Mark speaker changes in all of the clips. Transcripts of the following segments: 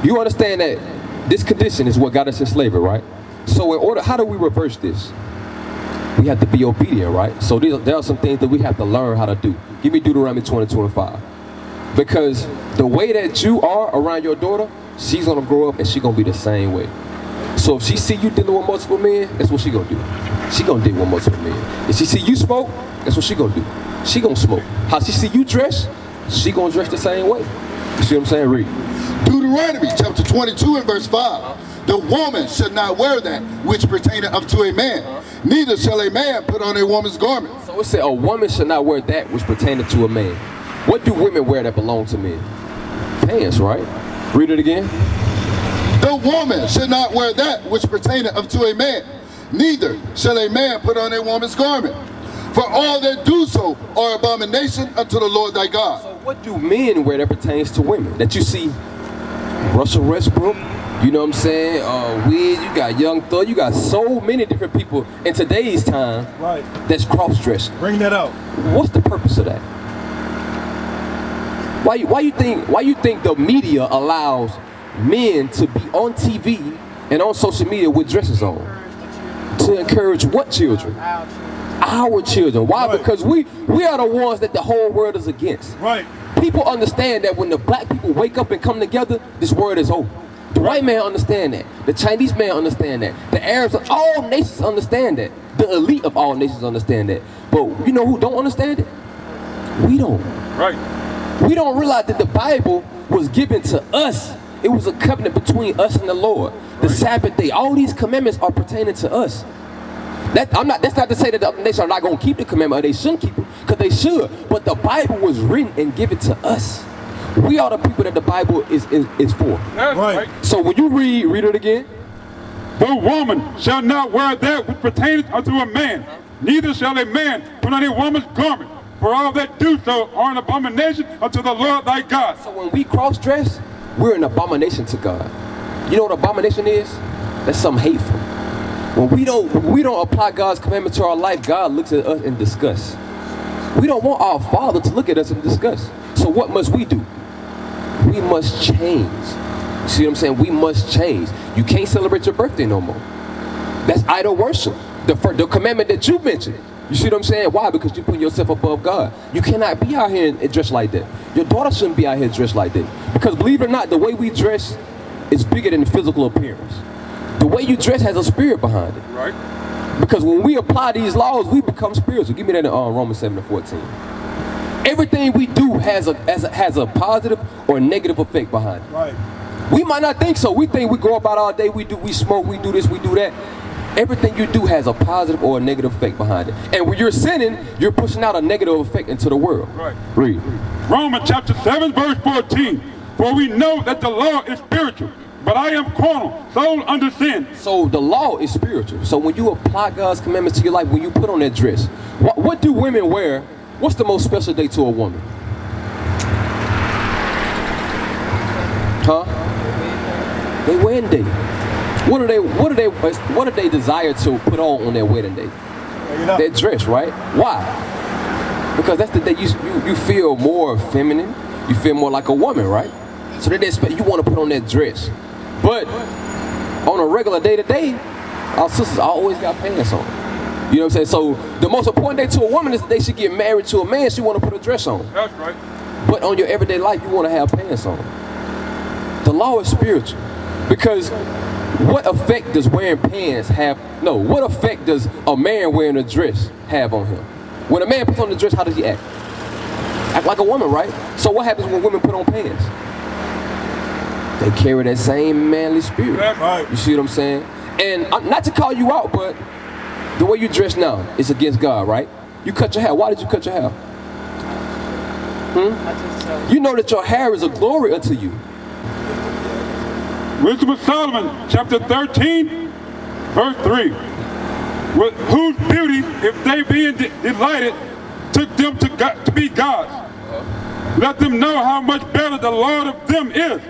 Speaker 1: You understand that this condition is what got us in slavery, right? So in order, how do we reverse this? We have to be obedient, right? So there are some things that we have to learn how to do. Give me Deuteronomy 20:25. Because the way that you are around your daughter, she's gonna grow up and she's gonna be the same way. So if she see you dealing with multiple men, that's what she gonna do. She gonna deal with multiple men. If she see you smoke, that's what she gonna do. She gonna smoke. How she see you dress, she gonna dress the same way. You see what I'm saying? Read.
Speaker 2: Deuteronomy chapter 22 and verse 5. The woman should not wear that which pertaineth unto a man, neither shall a man put on a woman's garment.
Speaker 1: So it said a woman should not wear that which pertaineth to a man. What do women wear that belong to men? Pants, right? Read it again.
Speaker 2: The woman should not wear that which pertaineth unto a man, neither shall a man put on a woman's garment. For all that do so are abomination unto the Lord thy God.
Speaker 1: So what do men wear that pertains to women? That you see Russell Westbrook, you know what I'm saying? Wiz, you got Young Thug, you got so many different people in today's time that's cross-dressing.
Speaker 3: Bring that out.
Speaker 1: What's the purpose of that? Why you think the media allows men to be on TV and on social media with dresses on? To encourage what children? Our children. Why? Right. Because we are the ones that the whole world is against.
Speaker 3: Right.
Speaker 1: People understand that when the black people wake up and come together, this world is over. The white man understand that. The Chinese man understand that. The Arabs, all nations understand that. The elite of all nations understand that. But you know who don't understand it? We don't.
Speaker 3: Right.
Speaker 1: We don't realize that the Bible was given to us. It was a covenant between us and the Lord. The Sabbath day. All these commandments are pertaining to us. That's not to say that the other nations are not going to keep the commandment or they shouldn't keep it, because they should. But the Bible was written and given to us. We are the people that the Bible is for.
Speaker 3: Right.
Speaker 1: So when you read it again.
Speaker 4: The woman shall not wear that which pertaineth unto a man, neither shall a man put on a woman's garment. For all that do so are an abomination unto the Lord thy God.
Speaker 1: So when we cross-dress, we're an abomination to God. You know what abomination is? That's something hateful. When we don't apply God's commandment to our life, God looks at us in disgust. We don't want our Father to look at us in disgust. So what must we do? We must change. See what I'm saying? We must change. You can't celebrate your birthday no more. That's idol worship. The commandment that you mentioned. You see what I'm saying? Why? Because you're putting yourself above God. You cannot be out here and dressed like that. Your daughter shouldn't be out here dressed like that. Because believe it or not, the way we dress is bigger than the physical appearance. The way you dress has a spirit behind it.
Speaker 4: Right.
Speaker 1: Because when we apply these laws, we become spiritual. Give me that in Romans 7:14. Everything we do has a positive or negative effect behind it.
Speaker 3: Right.
Speaker 1: We might not think so. We think we go about all day, we smoke, we do this, we do that. Everything you do has a positive or a negative effect behind it. And when you're sinning, you're pushing out a negative effect into the world.
Speaker 4: Right.
Speaker 1: Read.
Speaker 4: Romans chapter 7 verse 14. For we know that the law is spiritual, but I am carnal, sold under sin.
Speaker 1: So the law is spiritual. So when you apply God's commandments to your life, when you put on that dress, what do women wear? What's the most special day to a woman? Huh? They wedding day. What do they desire to put on their wedding day? That dress, right? Why? Because that's the day you feel more feminine. You feel more like a woman, right? So that you want to put on that dress. But on a regular day-to-day, our sisters always got pants on. You know what I'm saying? So the most important day to a woman is the day she get married to a man, she want to put a dress on.
Speaker 4: That's right.
Speaker 1: But on your everyday life, you want to have pants on. The law is spiritual. Because what effect does wearing pants have? No, what effect does a man wearing a dress have on him? When a man puts on the dress, how does he act? Act like a woman, right? So what happens when women put on pants? They carry that same manly spirit.
Speaker 3: Right.
Speaker 1: You see what I'm saying? And not to call you out, but the way you dress now is against God, right? You cut your hair. Why did you cut your hair? You know that your hair is a glory unto you.
Speaker 4: Wisdom of Solomon, chapter 13, verse 3. With whose beauty, if they being delighted, took them to be gods. Let them know how much better the Lord of them is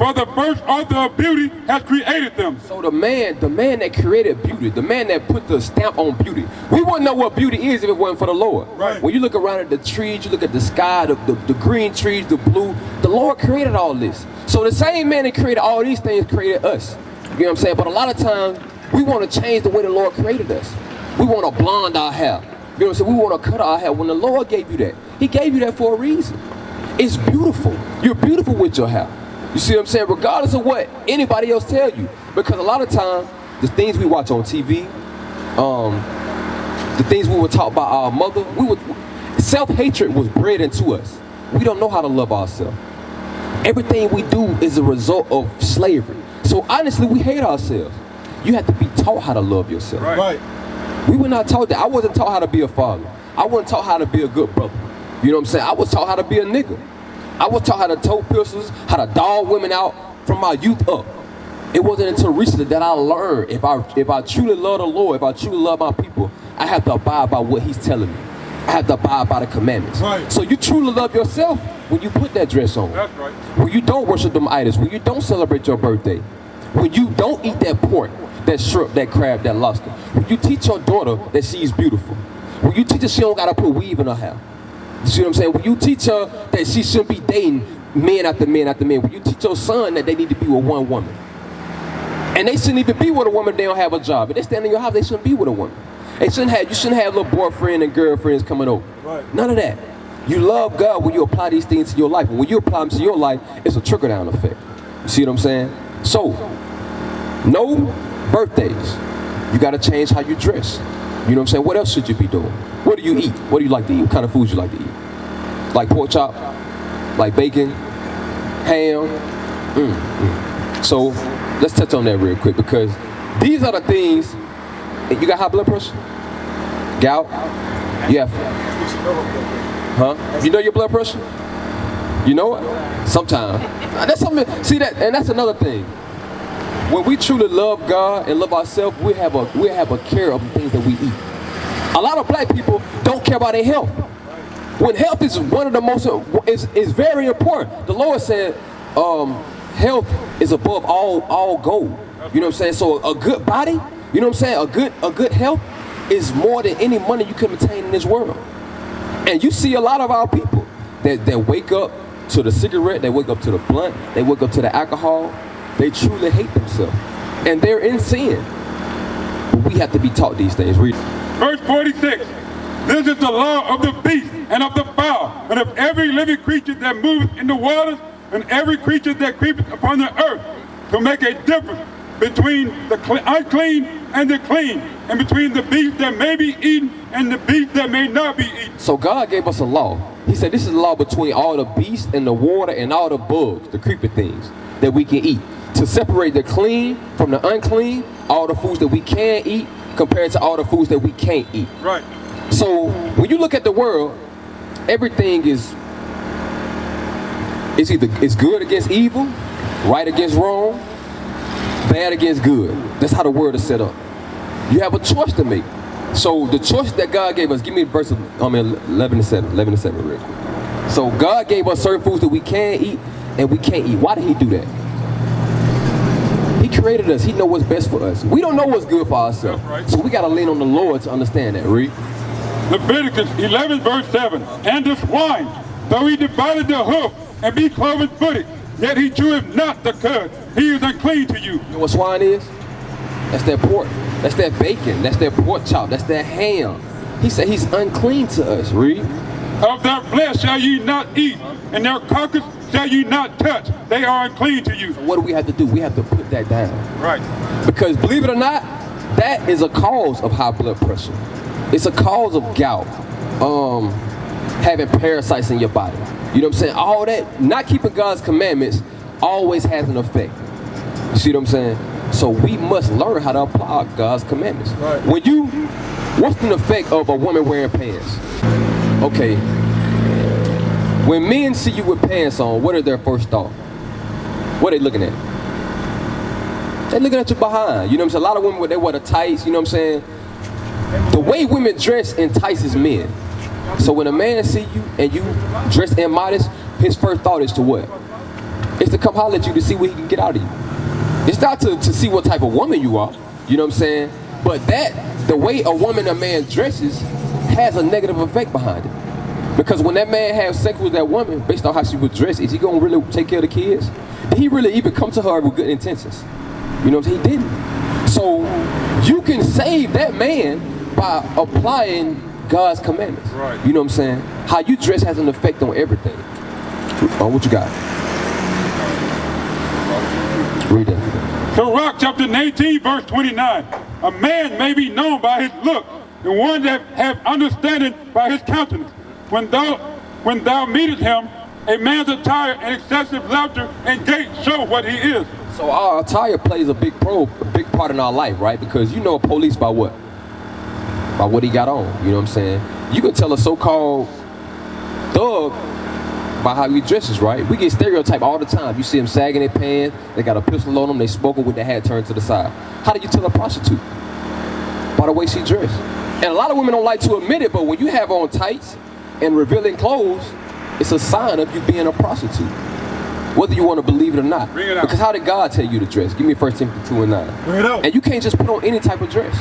Speaker 4: For the first author of beauty has created them.
Speaker 1: So the man that created beauty, the man that put the stamp on beauty, we wouldn't know what beauty is if it wasn't for the Lord.
Speaker 4: Right.
Speaker 1: When you look around at the trees, you look at the sky, the green trees, the blue, the Lord created all this. So the same man that created all these things created us. You know what I'm saying? But a lot of times, we want to change the way the Lord created us. We want to blonde our hair. You know what I'm saying? We want to cut our hair. When the Lord gave you that, He gave you that for a reason. It's beautiful. You're beautiful with your hair. You see what I'm saying? Regardless of what anybody else tell you. Because a lot of times, the things we watch on TV, the things we were taught by our mother, self-hatred was bred into us. We don't know how to love ourselves. Everything we do is a result of slavery. So honestly, we hate ourselves. You have to be taught how to love yourself.
Speaker 4: Right.
Speaker 1: We were not taught that. I wasn't taught how to be a father. I wasn't taught how to be a good brother. You know what I'm saying? I was taught how to be a nigga. I was taught how to tote pistols, how to dog women out from my youth up. It wasn't until recently that I learned if I truly love the Lord, if I truly love my people, I have to abide by what He's telling me. I have to abide by the commandments.
Speaker 4: Right.
Speaker 1: So you truly love yourself when you put that dress on.
Speaker 4: That's right.
Speaker 1: When you don't worship them idols, when you don't celebrate your birthday, when you don't eat that pork, that shrimp, that crab, that lobster, when you teach your daughter that she's beautiful, when you teach her she don't gotta put weave in her hair, you see what I'm saying? When you teach her that she shouldn't be dating men after men after men, when you teach your son that they need to be with one woman, and they shouldn't even be with a woman if they don't have a job. If they stand in your house, they shouldn't be with a woman. You shouldn't have little boyfriend and girlfriends coming over.
Speaker 4: Right.
Speaker 1: None of that. You love God when you apply these things to your life. And when you apply them to your life, it's a trickle-down effect. You see what I'm saying? So, no birthdays. You got to change how you dress. You know what I'm saying? What else should you be doing? What do you eat? What do you like to eat? What kind of foods you like to eat? Like pork chop? Like bacon? Ham? So, let's touch on that real quick because these are the things. You got high blood pressure? Gout? Yeah. Huh? You know your blood pressure? You know it? Sometimes. That's something. See that, and that's another thing. When we truly love God and love ourselves, we have a care of the things that we eat. A lot of black people don't care about their health. When health is one of the most is very important. The Lord said, health is above all gold. You know what I'm saying? So a good body, you know what I'm saying? A good health is more than any money you can obtain in this world. And you see a lot of our people that wake up to the cigarette, they wake up to the blunt, they wake up to the alcohol. They truly hate themselves. And they're in sin. But we have to be taught these things. Read.
Speaker 4: Verse 46. This is the law of the beast and of the fowl, and of every living creature that moveth in the waters, and every creature that creepeth upon the earth, to make a difference between the unclean and the clean, and between the beast that may be eaten and the beast that may not be eaten.
Speaker 1: So God gave us a law. He said this is the law between all the beasts and the water and all the bugs, the creepy things that we can eat. To separate the clean from the unclean, all the foods that we can eat compared to all the foods that we can't eat.
Speaker 4: Right.
Speaker 1: So when you look at the world, everything is it's good against evil, right against wrong, bad against good. That's how the world is set up. You have a choice to make. So the choice that God gave us, give me the verse of 11 and 7 real quick. So God gave us certain foods that we can eat and we can't eat. Why did He do that? He created us. He knows what's best for us. We don't know what's good for ourselves.
Speaker 4: Right.
Speaker 1: So we got to lean on the Lord to understand that. Read.
Speaker 4: Leviticus 11 verse 7. And the swine, though he divided the hoof and be cloven-footed, yet he cheweth not the cud. He is unclean to you.
Speaker 1: You know what swine is? That's that pork. That's that bacon. That's that pork chop. That's that ham. He said He's unclean to us. Read.
Speaker 4: Of their flesh shall ye not eat, and their carcass shall ye not touch. They are unclean to you.
Speaker 1: What do we have to do? We have to put that down.
Speaker 4: Right.
Speaker 1: Because believe it or not, that is a cause of high blood pressure. It's a cause of gout, having parasites in your body. You know what I'm saying? All that, not keeping God's commandments always has an effect. You see what I'm saying? So we must learn how to apply God's commandments.
Speaker 4: Right.
Speaker 1: What's the effect of a woman wearing pants? Okay. When men see you with pants on, what are their first thought? What are they looking at? They're looking at your behind. You know what I'm saying? A lot of women, they wear the tights, you know what I'm saying? The way women dress entices men. So when a man see you and you dress immodest, his first thought is to what? It's to come holler at you to see what he can get out of you. It's not to see what type of woman you are. You know what I'm saying? But the way a woman or man dresses has a negative effect behind it. Because when that man has sex with that woman, based on how she was dressed, is he gonna really take care of the kids? Did he really even come to her with good intentions? You know what I'm saying? He didn't. So you can save that man by applying God's commandments.
Speaker 4: Right.
Speaker 1: You know what I'm saying? How you dress has an effect on everything. What you got? Read that.
Speaker 4: Sirach chapter 19, verse 29. A man may be known by his look, and one that have understanding by his countenance. When thou meetest him, a man's attire and excessive laughter and gait show what he is.
Speaker 1: So our attire plays a big part in our life, right? Because you know a police by what? By what he got on. You know what I'm saying? You can tell a so-called thug by how he dresses, right? We get stereotyped all the time. You see them sagging their pants, they got a pistol on them, they smoking with their hat turned to the side. How do you tell a prostitute? By the way she dressed. And a lot of women don't like to admit it, but when you have on tights and revealing clothes, it's a sign of you being a prostitute. Whether you want to believe it or not.
Speaker 4: Bring it out.
Speaker 1: Because how did God tell you to dress? Give me 1 Timothy 2 and 9.
Speaker 4: Bring it out.
Speaker 1: And you can't just put on any type of dress.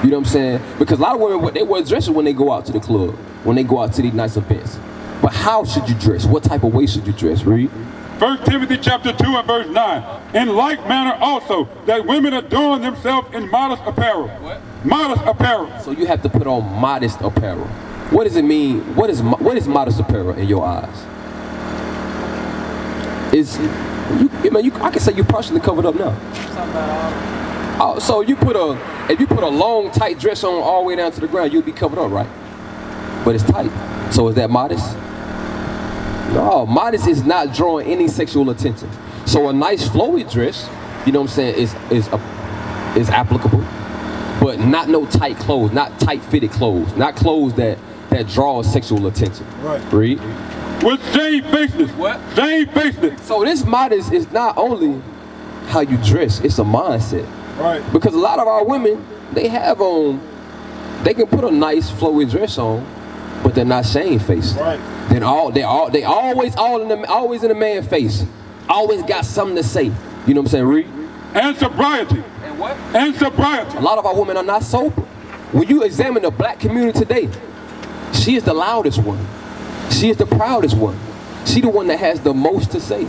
Speaker 1: You know what I'm saying? Because a lot of women, they wear dresses when they go out to the club, when they go out to these nice events. But how should you dress? What type of way should you dress? Read.
Speaker 4: 1 Timothy chapter 2 and verse 9. In like manner also, that women adorn themselves in modest apparel.
Speaker 1: What?
Speaker 4: Modest apparel.
Speaker 1: So you have to put on modest apparel. What does it mean? What is modest apparel in your eyes? I can say you're partially covered up now. So if you put a long tight dress on all the way down to the ground, you'll be covered up, right? But it's tight. So is that modest? No, modest is not drawing any sexual attention. So a nice flowy dress, you know what I'm saying, is applicable. But not no tight clothes, not tight fitted clothes, not clothes that draw sexual attention.
Speaker 4: Right.
Speaker 1: Read.
Speaker 4: With shamefacedness.
Speaker 1: What?
Speaker 4: Shamefacedness.
Speaker 1: So this modest is not only how you dress, it's a mindset.
Speaker 4: Right.
Speaker 1: Because a lot of our women, they can put a nice flowy dress on, but they're not shamefaced.
Speaker 4: Right.
Speaker 1: Then they always in the man's face. Always got something to say. You know what I'm saying? Read.
Speaker 4: And sobriety.
Speaker 1: And what?
Speaker 4: And sobriety.
Speaker 1: A lot of our women are not sober. When you examine the black community today, she is the loudest one. She is the proudest one. She the one that has the most to say.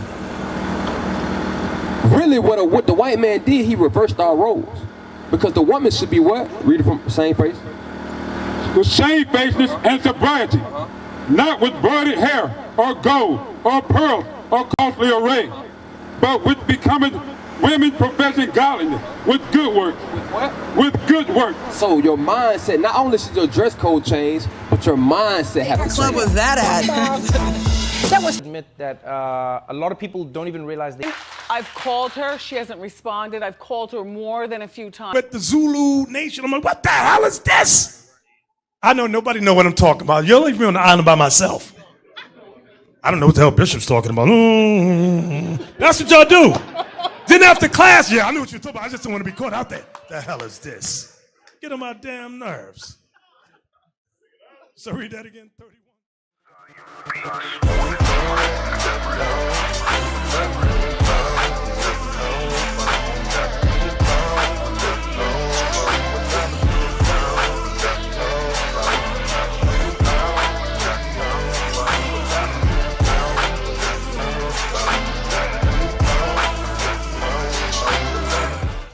Speaker 1: Really, what the white man did, he reversed our roles. Because the woman should be what? Read it from the same phrase.
Speaker 4: With shamefacedness and sobriety. Not with braided hair, or gold, or pearls, or costly array, but with becoming women professing godliness, with good work.
Speaker 1: With what?
Speaker 4: With good work.
Speaker 1: So your mindset, not only should your dress code change, but your mindset has to change.
Speaker 3: What club was that at?
Speaker 5: That was admit that a lot of people don't even realize they.
Speaker 6: I've called her. She hasn't responded. I've called her more than a few times.
Speaker 7: With the Zulu Nation, I'm like, what the hell is this? I know nobody know what I'm talking about. You'll leave me on the island by myself. I don't know what the hell Bishop's talking about. That's what y'all do. Then after class, yeah, I knew what you were talking about. I just don't want to be caught out there. The hell is this? Get on my damn nerves. So read that again, 31.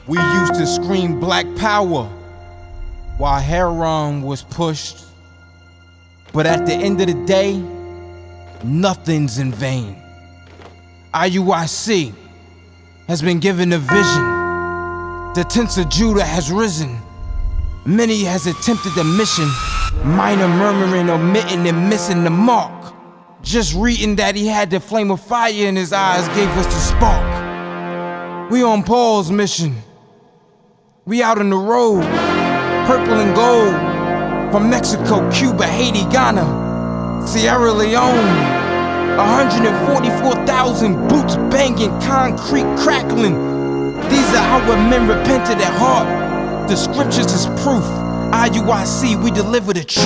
Speaker 8: We used to scream black power while heroin was pushed. But at the end of the day, nothing's in vain. IUIC has been given a vision. The tents of Judah has risen. Many has attempted the mission. Minor murmuring, omitting, and missing the mark. Just reading that he had the flame of fire in his eyes gave us the spark. We on Paul's mission. We out on the road, purple and gold, from Mexico, Cuba, Haiti, Ghana, Sierra Leone. 144,000 boots banging, concrete crackling. These are our men repented at heart. The scriptures is proof. IUIC, we deliver the truth.